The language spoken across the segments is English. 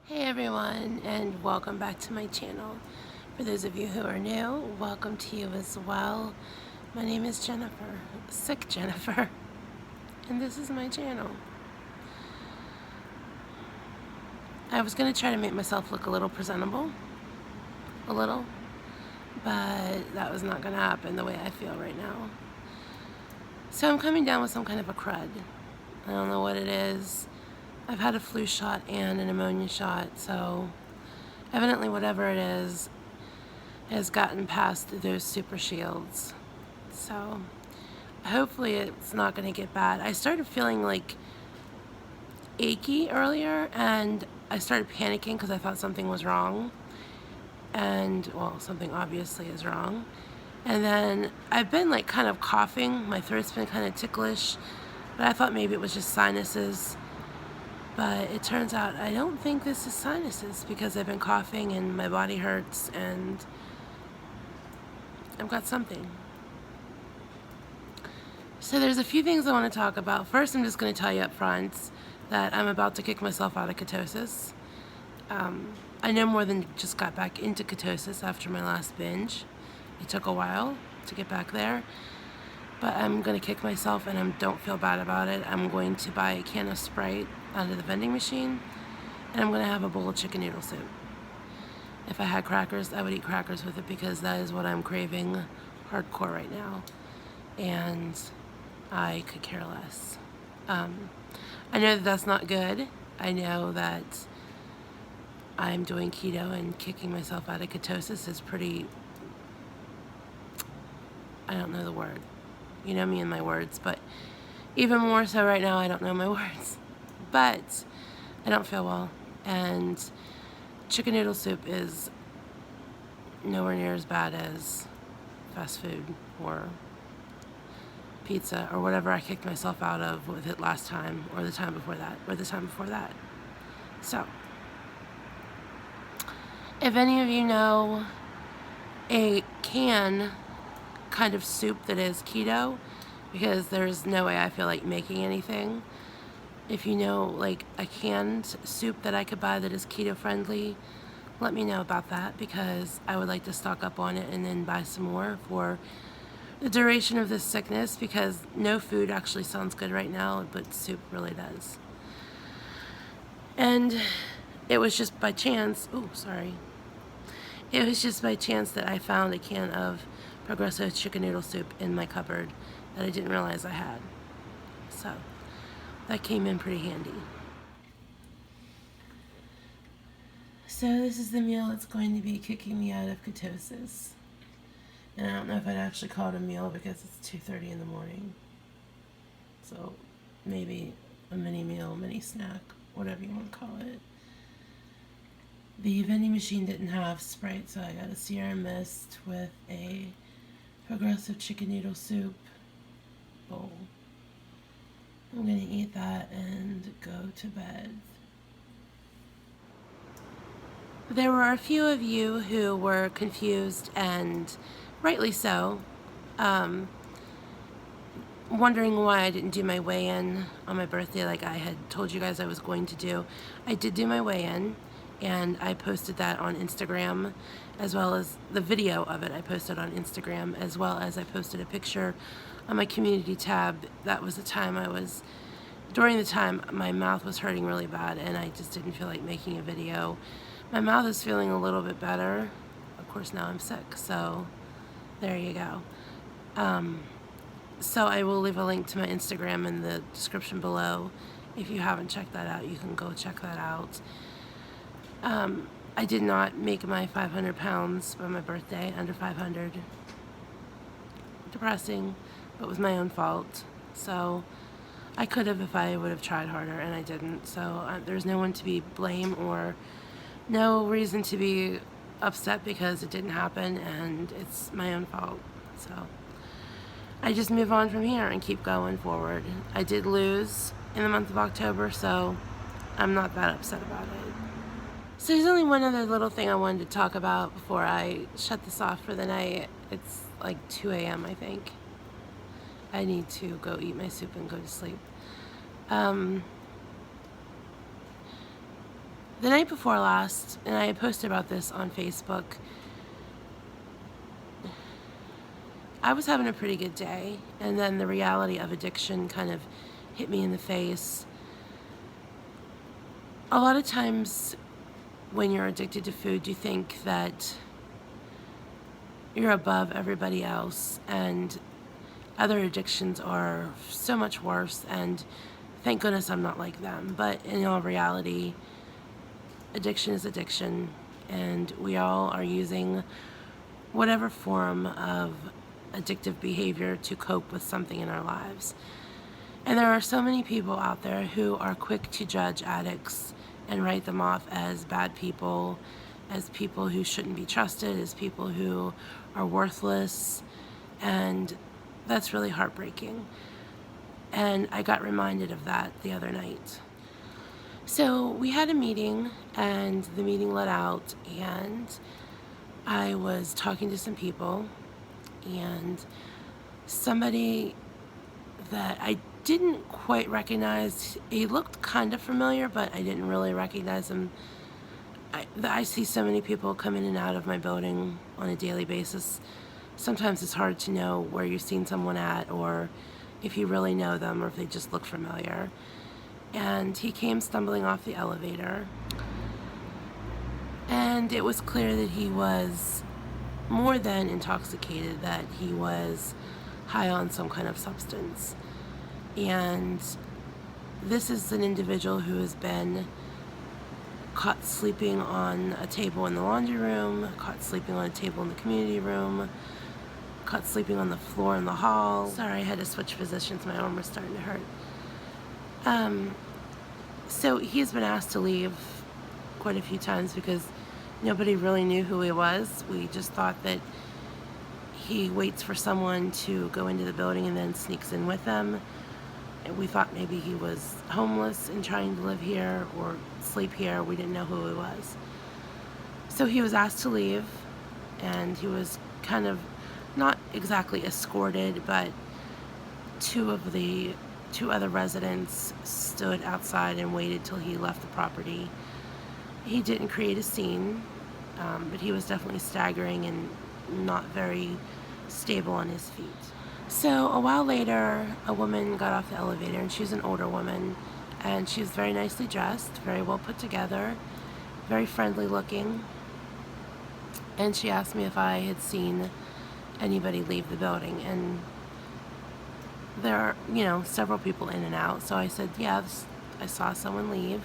Hey everyone, and welcome back to my channel. For those of you who are new, welcome to you as well. My name is Jennifer, Sick Jennifer, and this is my channel. I was going to try to make myself look a little presentable, but that was not going to happen the way I feel right now. So I'm coming down with some kind of a crud. I don't know what it is. I've had a flu shot and a pneumonia shot, so evidently whatever it is has gotten past those super shields. So hopefully it's not going to get bad. I started feeling like achy earlier, and I started panicking because I thought something was wrong. And, well, something obviously is wrong. And then I've been like kind of coughing. My throat's been kind of ticklish, but I thought maybe it was just sinuses. But it turns out I don't think this is sinuses because I've been coughing and my body hurts and I've got something. So there's a few things I want to talk about. First, I'm just going to tell you up front that I'm about to kick myself out of ketosis. I no more than just got back into ketosis after my last binge. It took a while to get back there. But I'm going to kick myself, and I don't feel bad about it. I'm going to buy a can of Sprite out of the vending machine, and I'm going to have a bowl of chicken noodle soup. If I had crackers, I would eat crackers with it because that is what I'm craving hardcore right now. And I could care less. I know that that's not good. I know that I'm doing keto and kicking myself out of ketosis is pretty, I don't know the word. You know me and my words, but even more so right now, I don't know my words. But I don't feel well, and chicken noodle soup is nowhere near as bad as fast food or pizza or whatever I kicked myself out of with it last time, or the time before that, or the time before that. So, if any of you know a can kind of soup that is keto, because there's no way I feel like making anything. If you know like a canned soup that I could buy that is keto friendly, let me know about that, because I would like to stock up on it and then buy some more for the duration of this sickness, because no food actually sounds good right now, but soup really does. And it was just by chance, it was just by chance that I found a can of Progresso chicken noodle soup in my cupboard that I didn't realize I had. So that came in pretty handy. So this is the meal that's going to be kicking me out of ketosis. And I don't know if I'd actually call it a meal because it's 2:30 in the morning. So maybe a mini meal, mini snack, whatever you want to call it. The vending machine didn't have Sprite, so I got a Sierra Mist with a Progressive chicken noodle soup bowl. I'm going to eat that and go to bed. There were a few of you who were confused, and rightly so, wondering why I didn't do my weigh-in on my birthday like I had told you guys I was going to do. I did do my weigh-in, and I posted that on Instagram, as well as the video of it I posted on Instagram, as well as I posted a picture on my community tab. That was the time during the time my mouth was hurting really bad, and I just didn't feel like making a video. My mouth is feeling a little bit better. Of course, now I'm sick, so there you go. So I will leave a link to my Instagram in the description below. If you haven't checked that out, you can go check that out. I did not make my 500 pounds by my birthday, under 500. Depressing, but it was my own fault. So I could have if I would have tried harder, and I didn't. So there's no one to be blamed or no reason to be upset because it didn't happen, and it's my own fault. So I just move on from here and keep going forward. I did lose in the month of October, so I'm not that upset about it. So there's only one other little thing I wanted to talk about before I shut this off for the night. It's like 2 a.m. I think. I need to go eat my soup and go to sleep. The night before last, and I had posted about this on Facebook, I was having a pretty good day, and then the reality of addiction kind of hit me in the face. A lot of times when you're addicted to food, you think that you're above everybody else, and other addictions are so much worse, and thank goodness I'm not like them. But in all reality, addiction is addiction, and we all are using whatever form of addictive behavior to cope with something in our lives. And there are so many people out there who are quick to judge addicts and write them off as bad people, as people who shouldn't be trusted, as people who are worthless, and that's really heartbreaking. And I got reminded of that the other night. So we had a meeting, and the meeting let out, and I was talking to some people, and somebody that I didn't quite recognize, he looked kind of familiar, but I didn't really recognize him. I see so many people come in and out of my building on a daily basis. Sometimes it's hard to know where you've seen someone at, or if you really know them, or if they just look familiar. And he came stumbling off the elevator, and it was clear that he was more than intoxicated, that he was high on some kind of substance. And this is an individual who has been caught sleeping on a table in the laundry room, caught sleeping on a table in the community room, caught sleeping on the floor in the hall. Sorry, I had to switch positions. My arm was starting to hurt. So he's been asked to leave quite a few times because nobody really knew who he was. We just thought that he waits for someone to go into the building and then sneaks in with them. And we thought maybe he was homeless and trying to live here or sleep here. We didn't know who he was. So he was asked to leave, and he was kind of not exactly escorted, but two other residents stood outside and waited till he left the property. He didn't create a scene, but he was definitely staggering and not very stable on his feet. So a while later, a woman got off the elevator, and she's an older woman, and she was very nicely dressed, very well put together, very friendly looking. And she asked me if I had seen anybody leave the building, and there are, several people in and out. So I said, yes, I saw someone leave.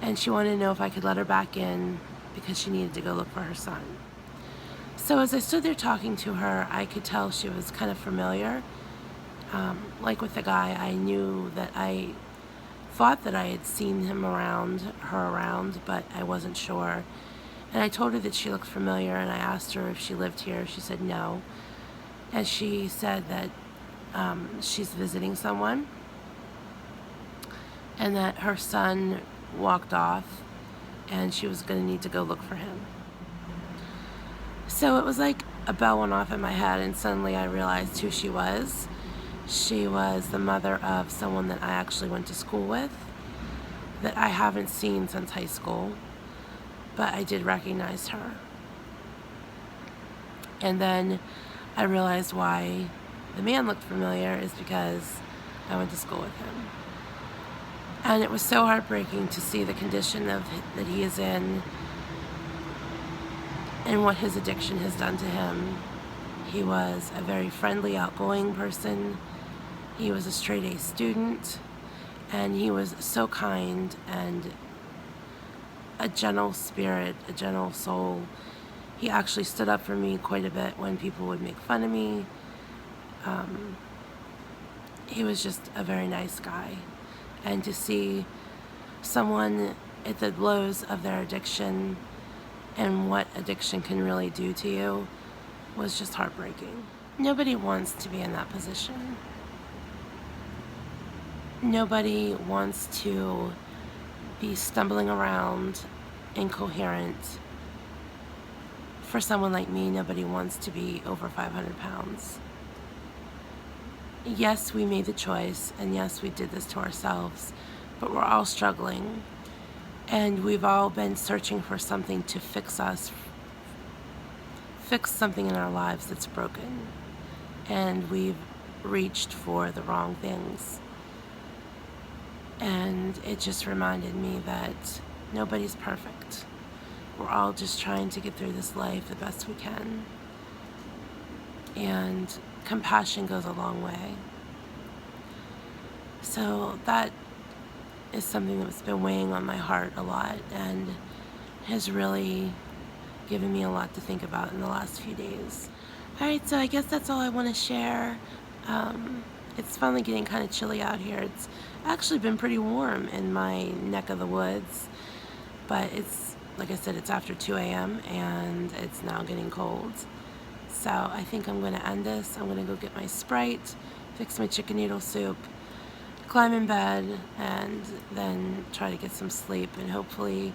And she wanted to know if I could let her back in because she needed to go look for her son. So as I stood there talking to her, I could tell she was kind of familiar. Like with the guy, I knew that I thought that I had seen her around, but I wasn't sure. And I told her that she looked familiar, and I asked her if she lived here. She said no. And she said that she's visiting someone, and that her son walked off, and she was going to need to go look for him. So it was like a bell went off in my head, and suddenly I realized who she was. She was the mother of someone that I actually went to school with, that I haven't seen since high school, but I did recognize her. And then I realized why the man looked familiar is because I went to school with him. And it was so heartbreaking to see the condition that he is in and what his addiction has done to him. He was a very friendly, outgoing person. He was a straight-A student, and he was so kind and a gentle spirit, a gentle soul. He actually stood up for me quite a bit when people would make fun of me. He was just a very nice guy. And to see someone at the lows of their addiction and what addiction can really do to you was just heartbreaking. Nobody wants to be in that position. Nobody wants to be stumbling around incoherent. For someone like me, nobody wants to be over 500 pounds. Yes, we made the choice, and yes, we did this to ourselves, but we're all struggling. And we've all been searching for something to fix us, fix something in our lives that's broken. And we've reached for the wrong things. And it just reminded me that nobody's perfect. We're all just trying to get through this life the best we can. And compassion goes a long way. So that is something that's been weighing on my heart a lot and has really given me a lot to think about in the last few days. Alright, so I guess that's all I want to share. It's finally getting kind of chilly out here. It's actually been pretty warm in my neck of the woods, but it's, like I said, it's after 2 a.m. and it's now getting cold. So I think I'm going to end this. I'm going to go get my Sprite, fix my chicken noodle soup, climb in bed, and then try to get some sleep. And hopefully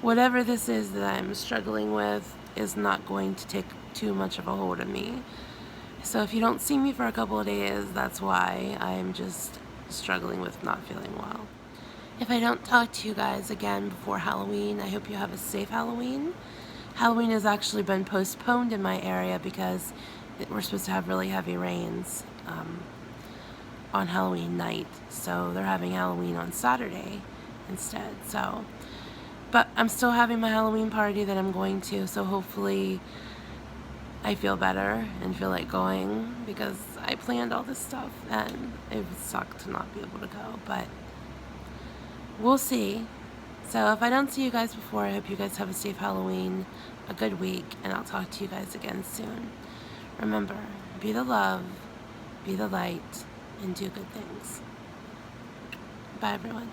whatever this is that I'm struggling with is not going to take too much of a hold of me. So if you don't see me for a couple of days, that's why. I'm just struggling with not feeling well. If I don't talk to you guys again before Halloween, I hope you have a safe Halloween. Halloween has actually been postponed in my area because we're supposed to have really heavy rains on Halloween night. So they're having Halloween on Saturday instead. So, but I'm still having my Halloween party that I'm going to, so hopefully I feel better and feel like going, because I planned all this stuff and it would suck to not be able to go, but we'll see. So if I don't see you guys before, I hope you guys have a safe Halloween, a good week, and I'll talk to you guys again soon. Remember, be the love, be the light, and do good things. Bye, everyone.